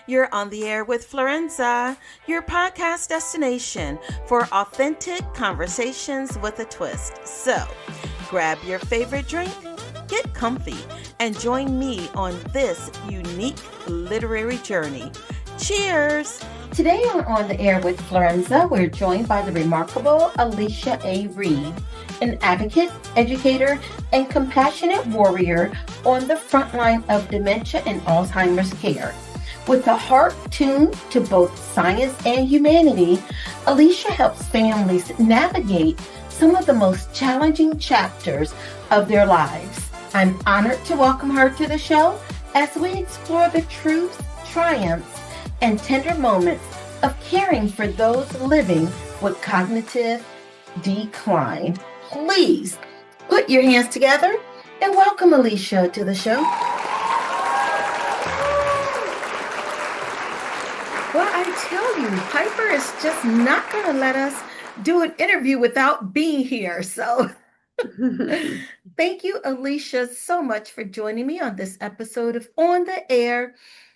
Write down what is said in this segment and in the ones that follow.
You're on the air with Florenza, your podcast destination for authentic conversations with a twist. So, grab your favorite drink, get comfy, and join me on this unique literary journey. Cheers! Today on the air with Florenza, we're joined by the remarkable Alicia A. Reid, an advocate, educator, and compassionate warrior on the front line of dementia and Alzheimer's care. With a heart tuned to both science and humanity, Alicia helps families navigate some of the most challenging chapters of their lives. I'm honored to welcome her to the show as we explore the truths, triumphs, and tender moments of caring for those living with cognitive decline. Please put your hands together and welcome Alicia to the show. Well, I tell you, Piper is just not going to let us do an interview without being here. So thank you, Alicia, so much for joining me on this episode of On the Air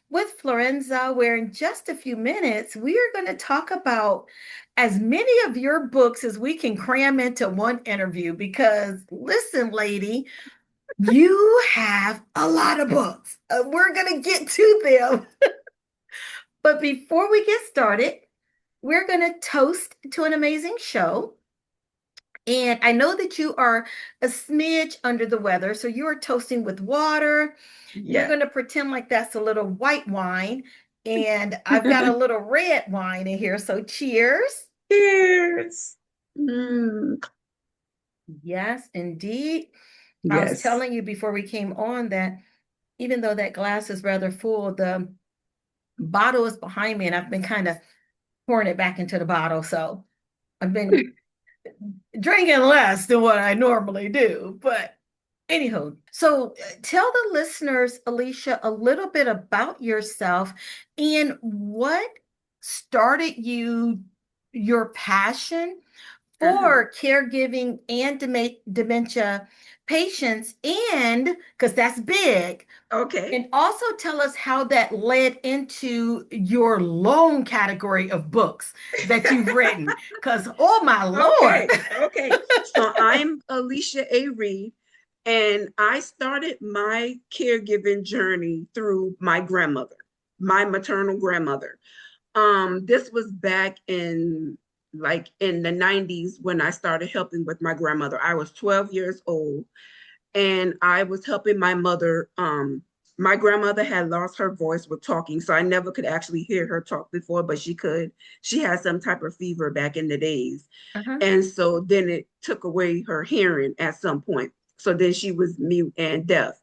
with Florenza, where in just a few minutes, we are going to talk about as many of your books as we can cram into one interview. Because listen, lady, you have a lot of books. We're going to get to them. But before we get started, we're going to toast to an amazing show. And I know that you are a smidge under the weather, so you are toasting with water. Yeah. You're going to pretend like that's a little white wine. And I've got a little red wine in here, so cheers. Cheers. Yes, indeed. Yes. I was telling you before we came on that even though that glass is rather full, the bottle is behind me and I've been kind of pouring it back into the bottle. So I've been drinking less than what I normally do. But anywho, so tell the listeners, Alicia, a little bit about yourself and what started your passion for caregiving and dementia patients, and because that's big. Okay. And also tell us how that led into your long category of books that you've written. Because, oh my Lord. Okay. So I'm Alicia A. Reid, and I started my caregiving journey through my grandmother, my maternal grandmother. This was back in the 90s when I started helping with my grandmother. I was 12 years old and I was helping my mother. My grandmother had lost her voice with talking, so I never could actually hear her talk before, but she could. She had some type of fever back in the days. And so then it took away her hearing at some point. So then she was mute and deaf.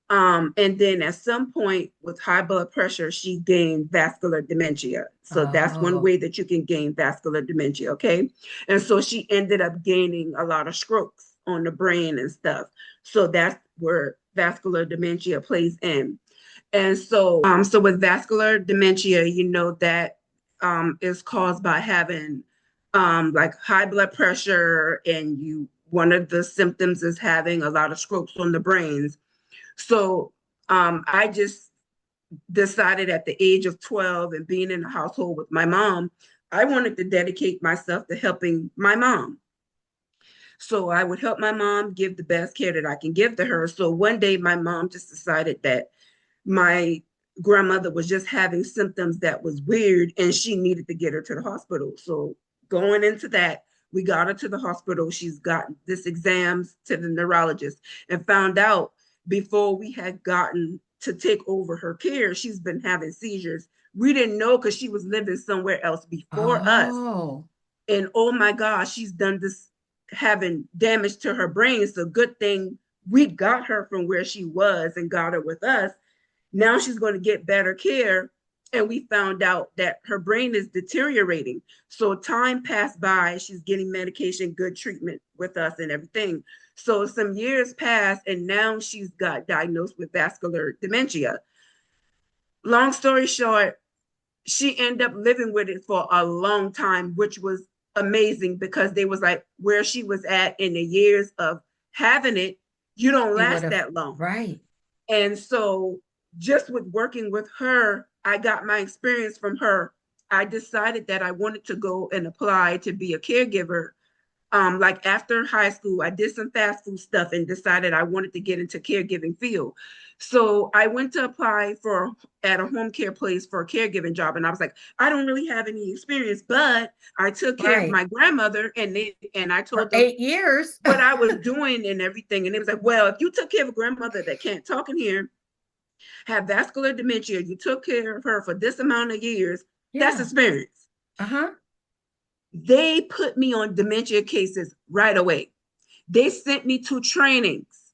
And then at some point with high blood pressure, she gained vascular dementia. So that's one way that you can gain vascular dementia, okay? And so she ended up gaining a lot of strokes on the brain and stuff. So that's where vascular dementia plays in. And so, so with vascular dementia, you know, that is caused by having like high blood pressure, and one of the symptoms is having a lot of strokes on the brains. So I just decided at the age of 12 and being in a household with my mom, I wanted to dedicate myself to helping my mom. So I would help my mom, give the best care that I can give to her. So one day my mom just decided that my grandmother was just having symptoms that was weird and she needed to get her to the hospital. So going into that, we got her to the hospital. She's gotten this exams to the neurologist and found out before we had gotten to take over her care, she's been having seizures. We didn't know because she was living somewhere else before us. And oh my gosh, she's done this, having damage to her brain. So good thing we got her from where she was and got her with us. Now she's going to get better care. And we found out that her brain is deteriorating. So time passed by, she's getting medication, good treatment with us and everything. So some years passed and now she's got diagnosed with vascular dementia. Long story short, she ended up living with it for a long time, which was amazing because they was like where she was at in the years of having it, you don't last that long. Right. And so just with working with her, I got my experience from her, I decided that I wanted to go and apply to be a caregiver. Like after high school, I did some fast food stuff and decided I wanted to get into caregiving field. So I went to apply for at a home care place for a caregiving job. And I was like, I don't really have any experience, but I took care of Right. my grandmother and I For told them 8 years. what I was doing and everything. And it was like, well, if you took care of a grandmother that can't talk in here, have vascular dementia, you took care of her for this amount of years, that's Yeah. experience. Uh-huh. They put me on dementia cases right away. They sent me to trainings.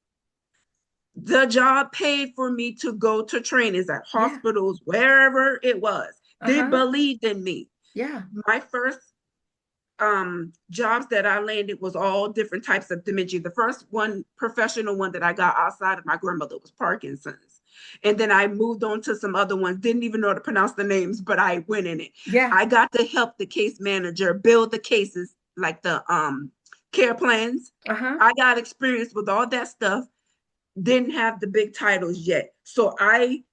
The job paid for me to go to trainings at Yeah. hospitals, wherever it was. They Uh-huh. believed in me. Yeah. My first jobs that I landed was all different types of dementia. The first one, professional one that I got outside of my grandmother was Parkinson's. And then I moved on to some other ones, didn't even know how to pronounce the names, but I went in it. Yeah. I got to help the case manager build the cases, like the care plans. Uh-huh. I got experience with all that stuff, didn't have the big titles yet. So I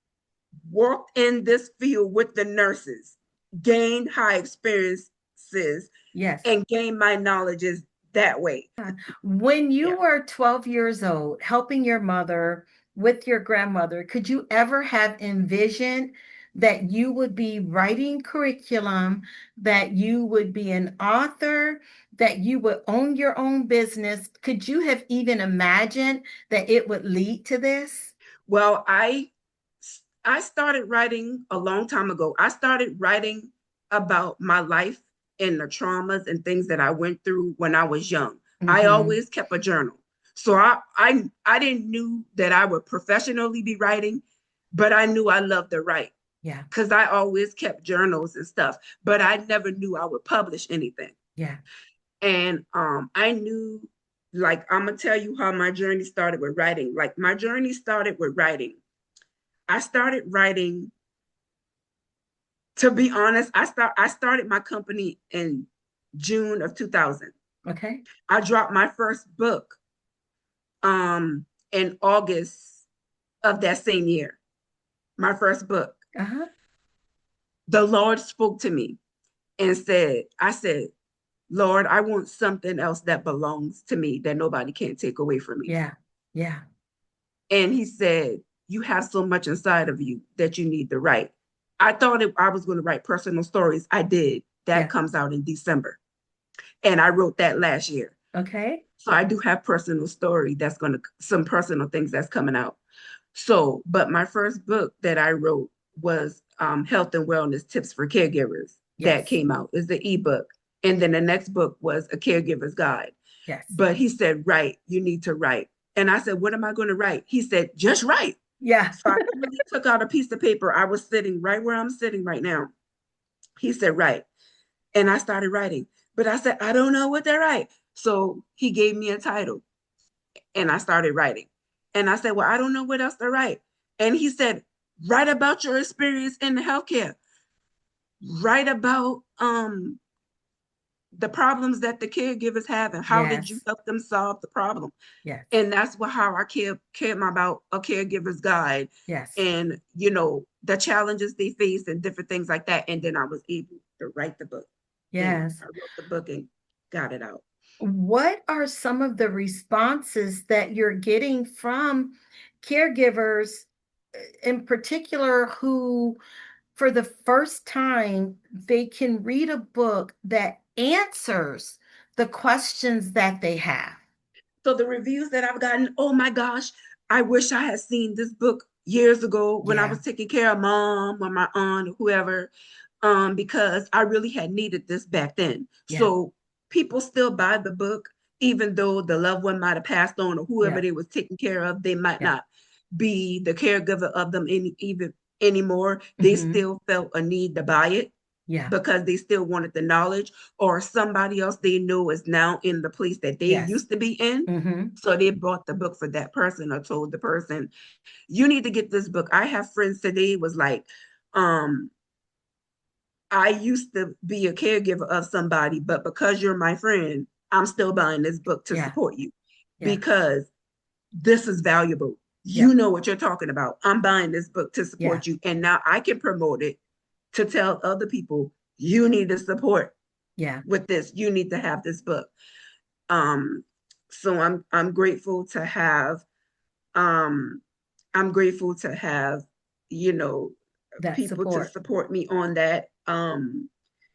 worked in this field with the nurses, gained high experiences, Yes. and gained my knowledges that way. When you Yeah. were 12 years old, helping your mother with your grandmother, could you ever have envisioned that you would be writing curriculum, that you would be an author, that you would own your own business? Could you have even imagined that it would lead to this? Well, I started writing a long time ago. I started writing about my life and the traumas and things that I went through when I was young. I Hmm. always kept a journal. So I didn't knew that I would professionally be writing, but I knew I loved to write Yeah. because I always kept journals and stuff, but I never knew I would publish anything. Yeah. And I knew, like, I'm gonna tell you how my journey started with writing. Like, my journey started with writing. I started writing, to be honest, I started my company in June of 2000. Okay. I dropped my first book in August of that same year. My first book. Uh-huh. The Lord spoke to me and I said, Lord, I want something else that belongs to me that nobody can take away from me. Yeah. Yeah. And he said, you have so much inside of you that you need to write. I thought I was going to write personal stories. I did. That Yeah. comes out in December. And I wrote that last year. Okay. So I do have personal story that's going to, some personal things that's coming out. So, but my first book that I wrote was Health and Wellness Tips for Caregivers. That Yes. came out, is the ebook. And then the next book was A Caregiver's Guide. Yes. But he said, write, you need to write. And I said, what am I going to write? He said, just write. Yeah. So I literally took out a piece of paper. I was sitting right where I'm sitting right now. He said, write. And I started writing. But I said, I don't know what to write. So he gave me a title and I started writing. And I said, well, I don't know what else to write. And he said, write about your experience in the healthcare. Write about the problems that the caregivers have and how did you Yes. help them solve the problem. Yes. And that's how I came about A Caregiver's Guide, Yes. and the challenges they face and different things like that. And then I was able to write the book. And Yes. I wrote the book and got it out. What are some of the responses that you're getting from caregivers, in particular, who, for the first time, they can read a book that answers the questions that they have? So the reviews that I've gotten, oh my gosh, I wish I had seen this book years ago when I Yeah. was taking care of mom or my aunt or whoever, because I really had needed this back then. Yeah. So people still buy the book, even though the loved one might have passed on or whoever Yeah. they was taking care of, they might Yeah. not be the caregiver of them even anymore. They Hmm. still felt a need to buy it Yeah. because they still wanted the knowledge, or somebody else they know is now in the place that they Yes. used to be in. Hmm. So they bought the book for that person or told the person, you need to get this book. I have friends today was like, um, I used to be a caregiver of somebody, but because you're my friend, I'm still buying this book to Yeah. support you Yeah. because this is valuable. you know what you're talking about. I'm buying this book to support you. And now I can promote it to tell other people, you need to support with this. You need to have this book. So I'm grateful to have I'm grateful to have, you know, that people support. to support me on that.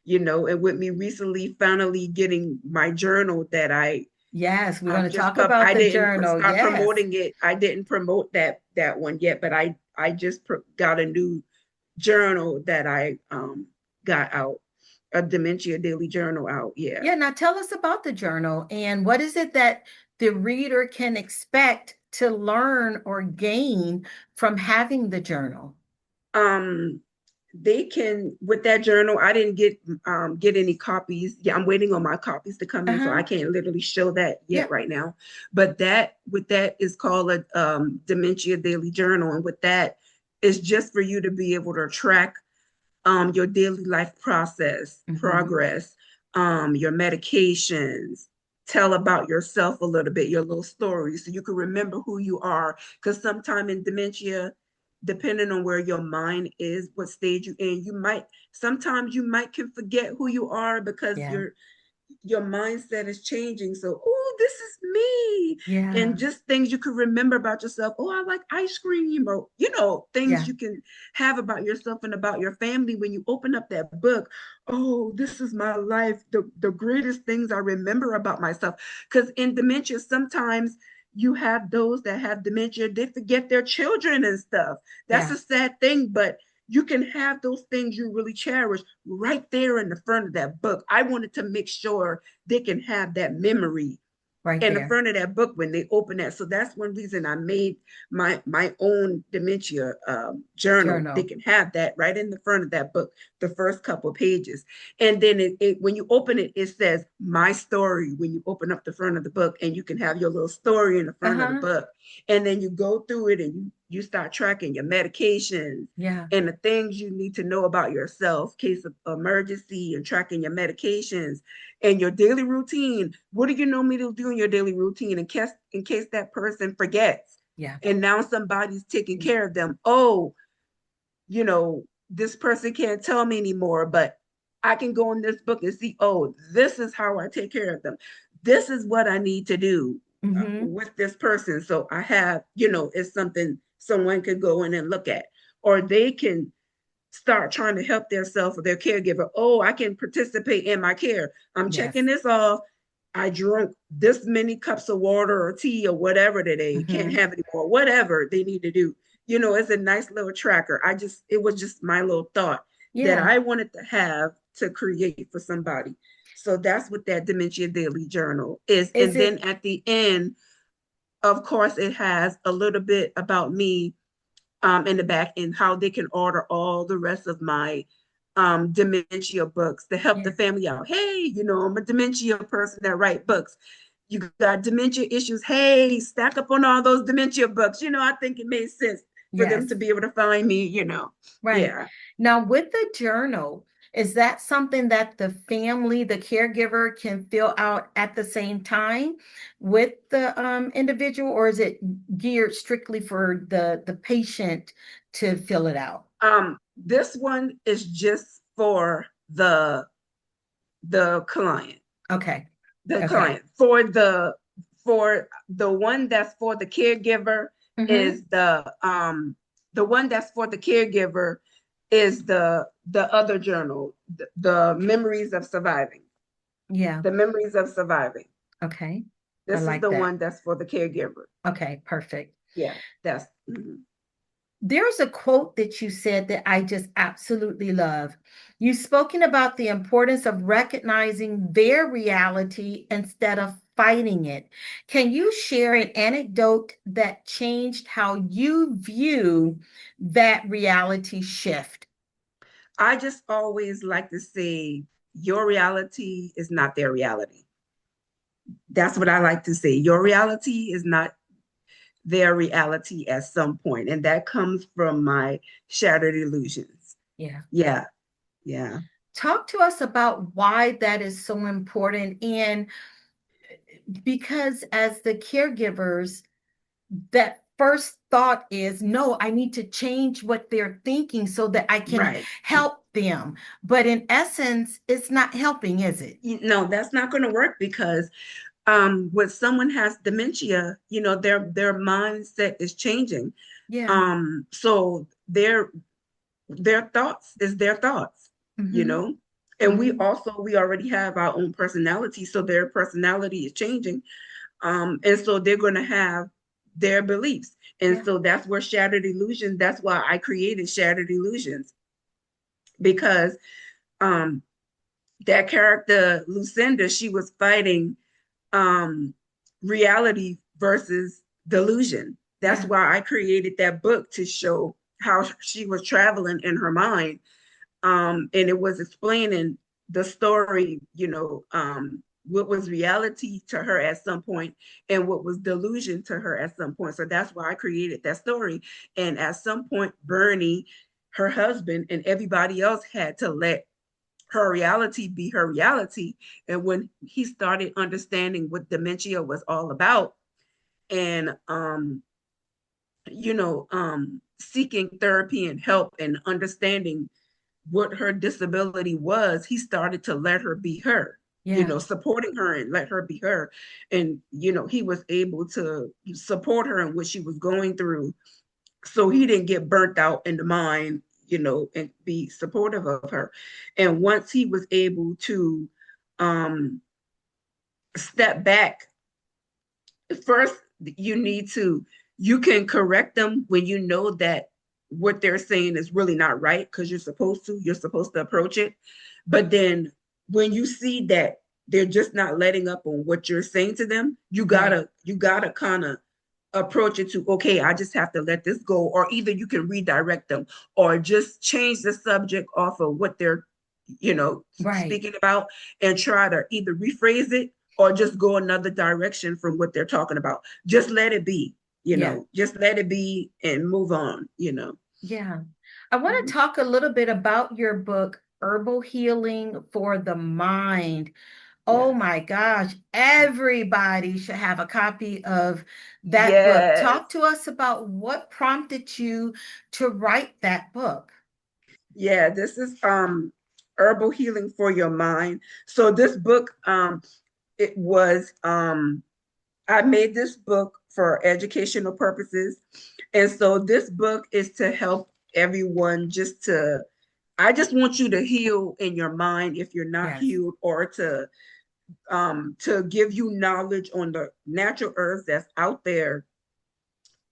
You know, and with me recently finally getting my journal that Yes, we're going to talk about the journal. Start promoting it. I didn't promote that one yet, but I just got a new journal that I got out, a Dementia Daily Journal out. Yeah. Yeah. Now tell us about the journal and what is it that the reader can expect to learn or gain from having the journal? They can, with that journal, I didn't get any copies. Yeah, I'm waiting on my copies to come in, so I can't literally show that yet right now. But that is called a Dementia Daily Journal, and with that, it's just for you to be able to track your daily life process, progress, your medications, tell about yourself a little bit, your little story, so you can remember who you are. Because sometime in dementia, depending on where your mind is, what stage you're in, sometimes you might can forget who you are because your mindset is changing. So, oh, this is me. Yeah. And just things you can remember about yourself. Oh, I like ice cream, or, things you can have about yourself and about your family when you open up that book. Oh, this is my life. The greatest things I remember about myself. Because in dementia, sometimes you have those that have dementia, they forget their children and stuff. That's a sad thing, but you can have those things you really cherish right there in the front of that book. I wanted to make sure they can have that memory right in the front of that book when they open that. So that's one reason I made my own dementia journal. They can have that right in the front of that book, the first couple of pages. And then when you open it, it says my story when you open up the front of the book, and you can have your little story in the front of the book. And then you go through it and you start tracking your medications and the things you need to know about yourself, case of emergency, and tracking your medications and your daily routine. What do you normally do in your daily routine in case that person forgets? And now somebody's taking care of them. Oh, this person can't tell me anymore, but I can go in this book and see, oh, this is how I take care of them. This is what I need to do with this person. So I have, it's something someone could go in and look at, or they can start trying to help themselves or their caregiver. Oh, I can participate in my care. I'm checking this off. I drank this many cups of water or tea or whatever that they can't have anymore, whatever they need to do. It's a nice little tracker. It was just my little thought that I wanted to have to create for somebody. So that's what that Dementia Daily Journal is. And then at the end, of course, it has a little bit about me in the back, and how they can order all the rest of my dementia books to help the family out. Hey, I'm a dementia person that write books. You got dementia issues. Hey, stack up on all those dementia books. I think it made sense for them to be able to find me, Right. Yeah. Now, with the journal, is that something that the family, the caregiver, can fill out at the same time with the individual, or is it geared strictly for the patient to fill it out? This one is just for the client. Okay. The client. For the one that's for the caregiver is the one that's for the caregiver is the other journal, the Memories of Surviving. Yeah. The Memories of Surviving. Okay. This is the one that's for the caregiver. Okay, perfect. Yeah, that's There's a quote that you said that I just absolutely love. You've spoken about the importance of recognizing their reality instead of fighting it. Can you share an anecdote that changed how you view that reality shift? I just always like to say, your reality is not their reality. That's what I like to say. Your reality is not their reality at some point. And that comes from my shattered illusions. Yeah. Yeah. Yeah. Talk to us about why that is so important. And because as the caregivers, that first thought is, no, I need to change what they're thinking so that I can Right. help them. But in essence, it's not helping, is it? No, that's not going to work because when someone has dementia, their mindset is changing. Yeah. So their thoughts is their thoughts, you Mm-hmm. know. And we Mm-hmm. already have our own personality, so their personality is changing. And so they're going to have their beliefs. And Yeah. so that's where Shattered Illusions, that's why I created Shattered Illusions, because um that character Lucinda, she was fighting um reality versus delusion. That's Yeah. why I created that book, to show how she was traveling in her mind. And it was explaining the story, what was reality to her at some point and what was delusion to her at some point. So that's why I created that story. And at some point, Bernie, her husband, and everybody else had to let her reality be her reality. And when he started understanding what dementia was all about, and seeking therapy and help and understanding what her disability was, he started to let her be her, Yeah. supporting her and let her be her. And, he was able to support her in what she was going through. So he didn't get burnt out in the mind, and be supportive of her. And once he was able to um, step back, first you can correct them when you know that what they're saying is really not right, because you're supposed to approach it. But then when you see that they're just not letting up on what you're saying to them, you Right. gotta kind of approach it to, okay, I just have to let this go. Or either you can redirect them, or just change the subject off of what they're Right. speaking about, and try to either rephrase it or just go another direction from what they're talking about. Just let it be, Yeah. just let it be and move on. Yeah. I want to Mhm. talk a little bit about your book, Herbal Healing for the Mind. Oh Yes. my gosh, everybody should have a copy of that book. Yes. Talk to us about what prompted you to write that book. Yeah, this is Herbal Healing for Your Mind. So this book, it was I made this book for educational purposes. And so this book is to help everyone, I just want you to heal in your mind if you're not Yes. healed, or to give you knowledge on the natural herbs that's out there,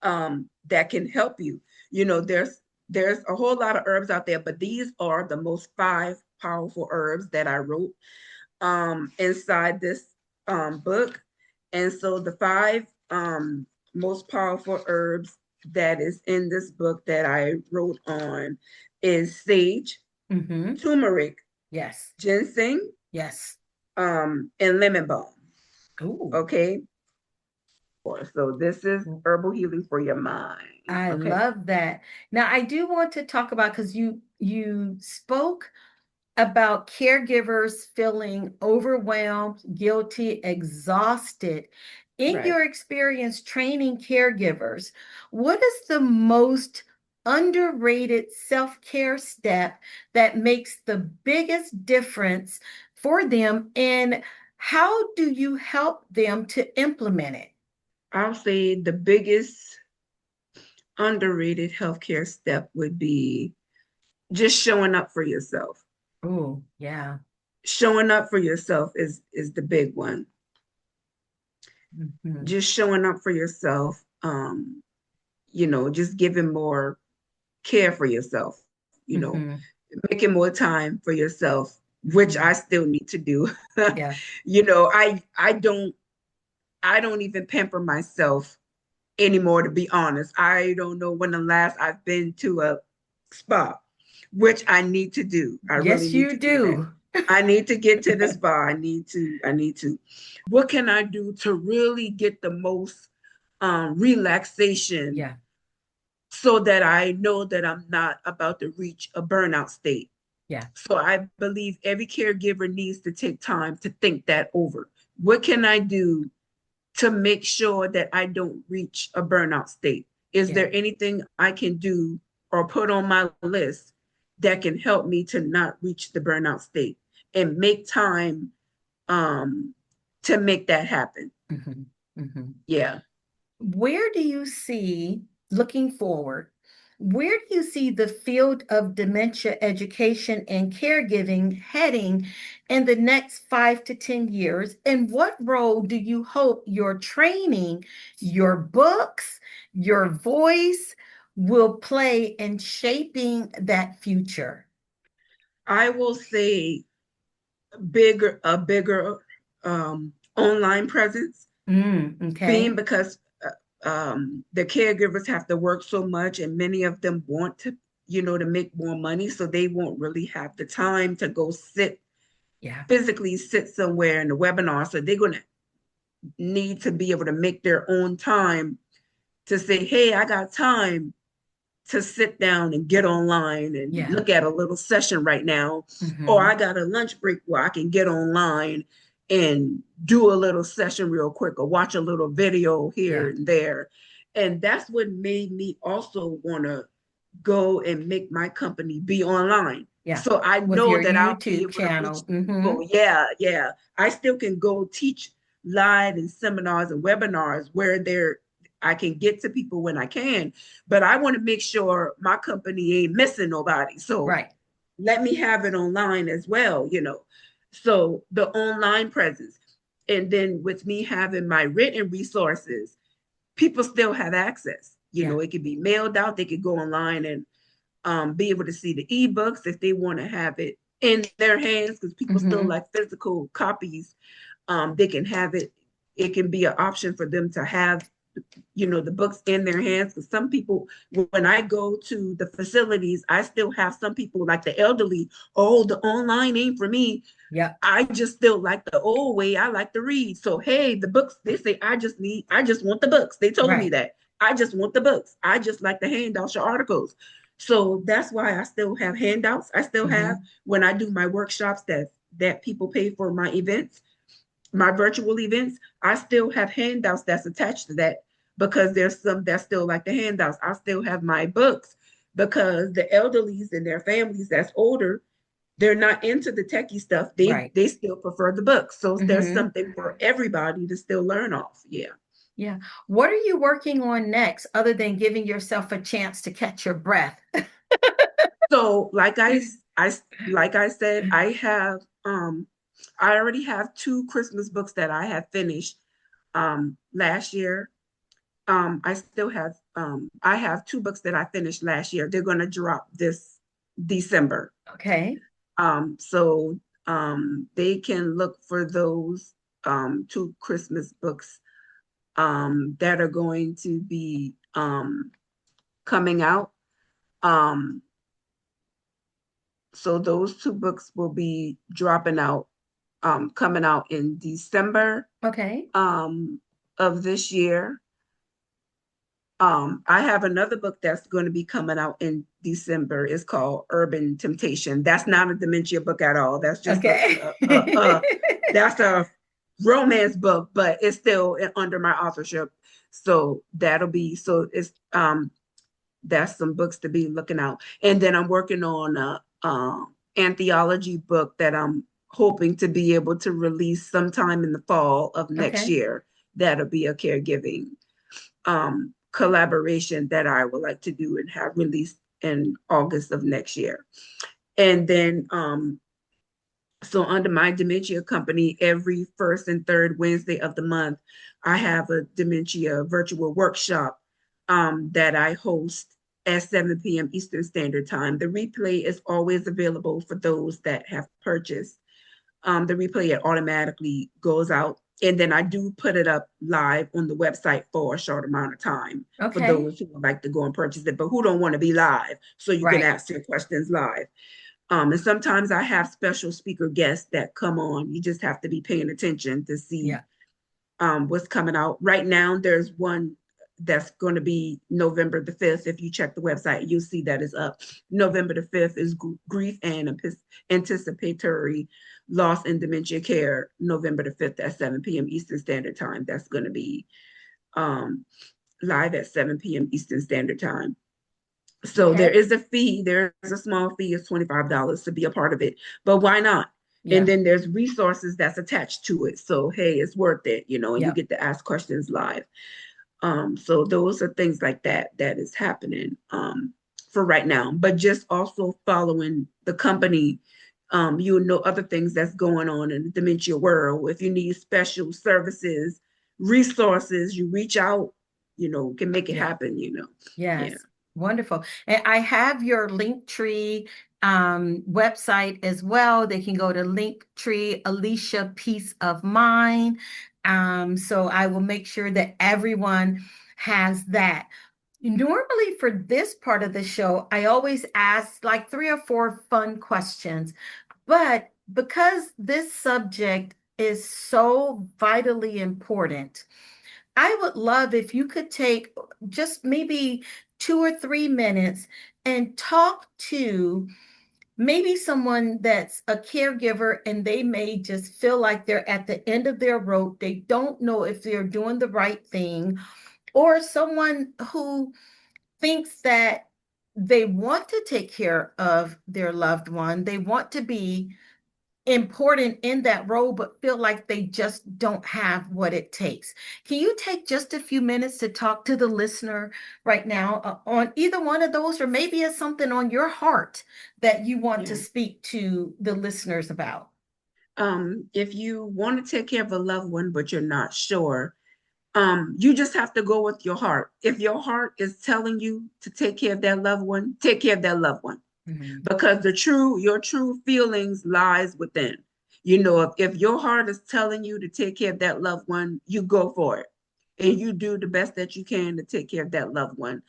that can help you. There's a whole lot of herbs out there, but these are the most five powerful herbs that I wrote inside this book. And so the five most powerful herbs that is in this book that I wrote on is sage, Mm-hmm. turmeric, Yes. ginseng, Yes. and lemon balm. Ooh. Okay. So this is herbal healing for your mind. I Okay. love that. Now, I do want to talk about, because you spoke about caregivers feeling overwhelmed, guilty, exhausted. In Right. your experience training caregivers, what is the most underrated self-care step that makes the biggest difference for them, and how do you help them to implement it? I'll say the biggest underrated healthcare step would be just showing up for yourself. Oh, yeah. Showing up for yourself is the big one. Mhm. Just showing up for yourself, just giving more care for yourself, Mhm. making more time for yourself, which I Mhm. still need to do. Yeah. I don't even pamper myself anymore, to be honest. I don't know when the last I've been to a spa, which I need to do. I really Yes, need you to do that. do. I need to get to the spa. I need to. What can I do to really get the most relaxation, Yeah. so that I know that I'm not about to reach a burnout state? Yeah. So I believe every caregiver needs to take time to think that over. What can I do to make sure that I don't reach a burnout state? Is Yeah. there anything I can do or put on my list that can help me to not reach the burnout state and make time um, to make that happen? Mhm. Mhm. Yeah. Where do you see, looking forward, where do you see the field of dementia education and caregiving heading in the next 5 to 10 years? And what role do you hope your training, your books, your voice will play in shaping that future? I will say a bigger online presence, being Okay. because the caregivers have to work so much and many of them want to, to make more money. So they won't really have the time to go Yeah. physically sit somewhere in the webinar. So they're going to need to be able to make their own time to say, hey, I got time to sit down and get online and Yeah. look at a little session right now, or Hmm. I got a lunch break where I can get online and do a little session real quick or watch a little video here Yeah. and there. And that's what made me also want to go and make my company be online. Yeah. So I With know your that I'll be YouTube able to reach channel. the people. Yeah, yeah. I still can go teach live and seminars and webinars where I can get to people when I can, but I want to make sure my company ain't missing nobody. So Right. let me have it online as well. So the online presence. And then with me having my written resources, people still have access. Yeah. It could be mailed out. They could go online and be able to see the ebooks if they want to have it in their hands, because people still Hmm. like physical copies. They can have it. It can be an option for them to have the books in their hands, because some people, when I go to the facilities, I still have some people like the elderly. Oh, the online ain't for me. Yeah. I just still like the old way. I like to read. So hey, the books, they say I just want the books. They told me Right. that. I just want the books. I just like the handouts or articles. So that's why I still have handouts. I still have, Hmm. when I do my workshops that people pay for my events, my virtual events, I still have handouts that's attached to that, because there's some that still like the handouts. I still have my books because the elderlies and their families that's older, they're not into the techie stuff. They Right. they still prefer the books. So there's Hmm. something for everybody to still learn off. Yeah. Yeah. What are you working on next other than giving yourself a chance to catch your breath? So like I said, I already have two Christmas books that I have finished last year. I have two books that I finished last year. They're going to drop this December. Okay. So they can look for those two Christmas books that are going to be coming out. Um, so those two books will be coming out in December Okay. um, of this year. I have another book that's going to be coming out in December. It's called Urban Temptation. That's not a dementia book at all. That's just Okay. that's a romance book, but it's still under my authorship. So that's some books to be looking out. And then I'm working on a anthology book that I'm hoping to be able to release sometime in the fall of next Okay. year. That'll be a caregiving collaboration that I would like to do and have released in August of next year. And then, so under my dementia company, every first and third Wednesday of the month, I have a dementia virtual workshop that I host at 7 p.m. Eastern Standard Time. The replay is always available for those that have purchased. The replay, it automatically goes out. And then I do put it up live on the website for a short amount of time for Okay. those who would like to go and purchase it, but who don't want to be live. So you can Right. ask your questions live. And sometimes I have special speaker guests that come on. You just have to be paying attention to see Yeah. what's coming out. Right now, there's one that's going to be November the 5th. If you check the website, you'll see that is up. November the 5th is Grief and Anticipatory Loss and Dementia Care, November the 5th at 7 p.m. Eastern Standard Time. That's going to be um, live at 7 p.m. Eastern Standard Time. So there Okay. is a fee. There's a small fee. It's $25 to be a part of it. But why not? And Yeah. then there's resources that's attached to it. So hey, it's worth it, and you Yeah. get to ask questions live. So those are things like that that is happening for right now. But just also following the company, you know other things that's going on in the dementia world. If you need special services, resources, you reach out, can make it Yeah. happen. Yeah. Yes, wonderful. And I have your Linktree website as well. They can go to Linktree, Alicia Peace of Mind. So I will make sure that everyone has that. Normally, for this part of the show, I always ask like 3 or 4 fun questions, but because this subject is so vitally important, I would love if you could take just maybe 2 or 3 minutes and talk to maybe someone that's a caregiver and they may just feel like they're at the end of their rope. They don't know if they're doing the right thing, or someone who thinks that they want to take care of their loved one. They want to be important in that role, but feel like they just don't have what it takes. Can you take just a few minutes to talk to the listener right now on either one of those, or maybe it's something on your heart that you want to Yeah. speak to the listeners about? If you want to take care of a loved one, but you're not sure, you just have to go with your heart. If your heart is telling you to take care of that loved one, take care of that loved one, Mhm. because your true feelings lies within. If your heart is telling you to take care of that loved one, you go for it, and you do the best that you can to take care of that loved one.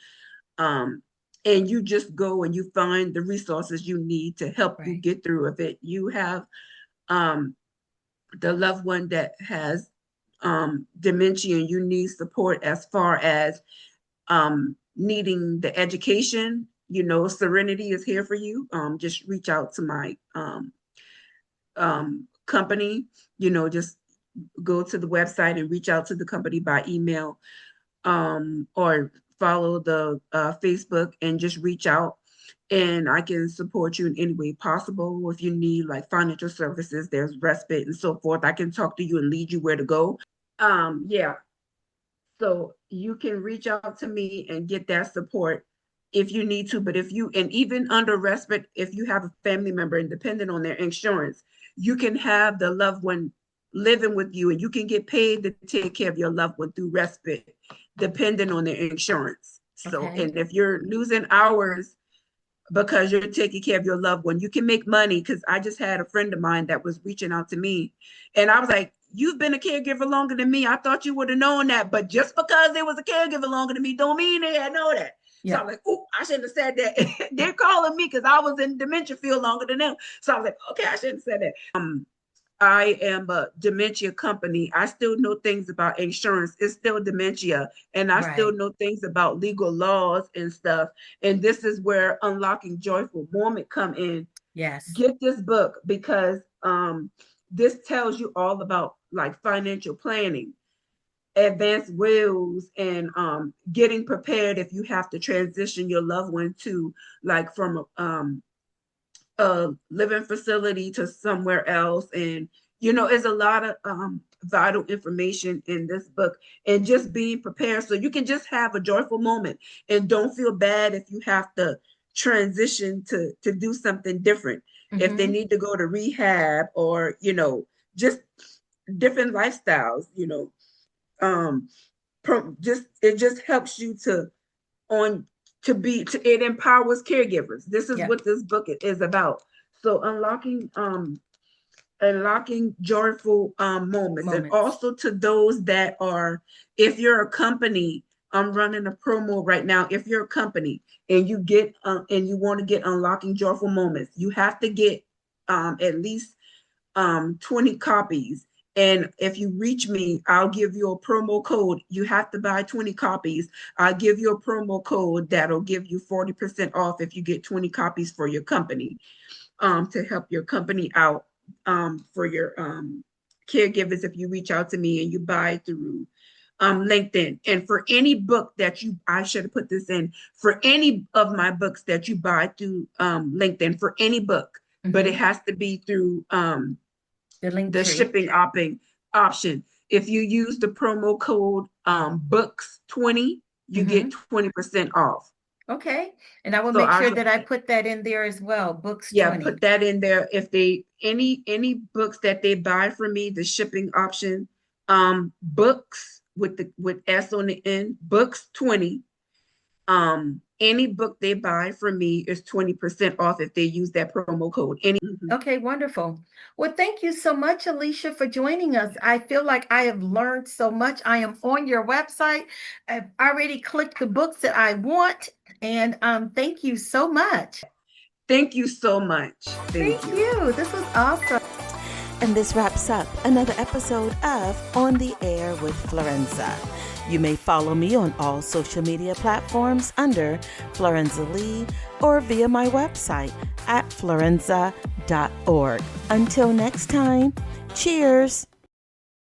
Um, and you just go and you find the resources you need to help you Right. get through. If it you have um, the loved one that has dementia and you need support as far as needing the education, Serenity is here for you. Just reach out to my company, just go to the website and reach out to the company by email, or follow the Facebook and just reach out. And I can support you in any way possible. If you need like financial services, there's respite and so forth. I can talk to you and lead you where to go. Yeah. So you can reach out to me and get that support if you need to. But and even under respite, if you have a family member and dependent on their insurance, you can have the loved one living with you and you can get paid to take care of your loved one through respite, depending on their insurance. So, Okay. and if you're losing hours because you're taking care of your loved one, you can make money. Because I just had a friend of mine that was reaching out to me, and I was like, you've been a caregiver longer than me. I thought you would have known that, but just because there was a caregiver longer than me don't mean they had know that. So Yeah. I'm like, oh, I shouldn't have said that. They're calling me because I was in dementia field longer than them. So I was like, okay, I shouldn't have said that. I am a dementia company. I still know things about insurance. It's still dementia. And I still Right. know things about legal laws and stuff. And this is where Unlocking Joyful Moment come in. Yes. Get this book, because this tells you all about like financial planning, advanced wills, and getting prepared if you have to transition your loved one to like from a living facility to somewhere else. And there's a lot of vital information in this book, and just being prepared so you can just have a joyful moment and don't feel bad if you have to transition to do something different, if they Mm-hmm. need to go to rehab, or just different lifestyles. Um just it just helps you on it empowers caregivers. This is Yeah. what this book is about. So unlocking joyful moments. And Moments. also to those that are, if you're a company, I'm running a promo right now. If you're a company and you want to get unlocking joyful moments, you have to get at least 20 copies. And if you reach me, I'll give you a promo code. You have to buy 20 copies. I'll give you a promo code that'll give you 40% off if you get 20 copies for your company, to help your company out, for your caregivers. If you reach out to me and you buy through LinkedIn. And for any book that I should have put this in, for any of my books that you buy through LinkedIn, for any book, but it has to be through the shipping option. If you use the promo code books20, you get 20% off. Okay. And I will make sure that I put that in there as well. Books 20. Yeah, put that in there. If they any books that they buy from me, the shipping option, books with S on the end, books 20. Any book they buy from me is 20% off if they use that promo code. Okay, wonderful. Well, thank you so much, Alicia, for joining us. I feel like I have learned so much. I am on your website. I've already clicked the books that I want. And thank you so much. Thank you so much. Thank you. This was awesome. And this wraps up another episode of On the Air with Florenza. You may follow me on all social media platforms under Florenza Lee or via my website at florenza.org. Until next time, cheers.